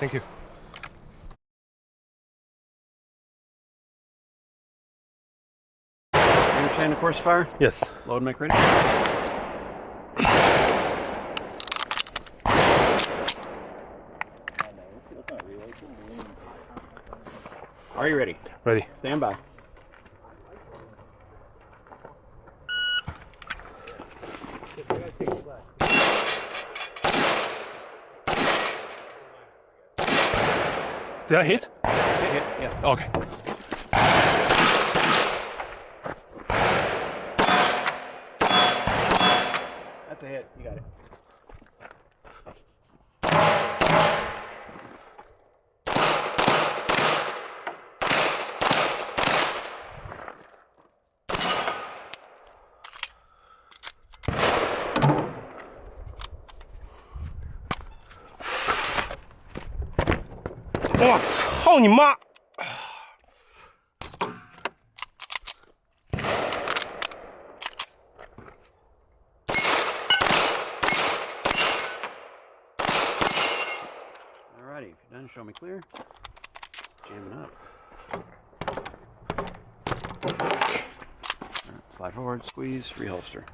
Thank you. Understand the course of fire? Yes. Load and make ready. Are you ready? Ready. Stand by. Did I hit? Hit, yeah. Okay. That's a hit. You got it. Oh, 操你妈！ Alrighty, if you're done, show me clear. Jamming up. Alright, slide forward, squeeze, reholster.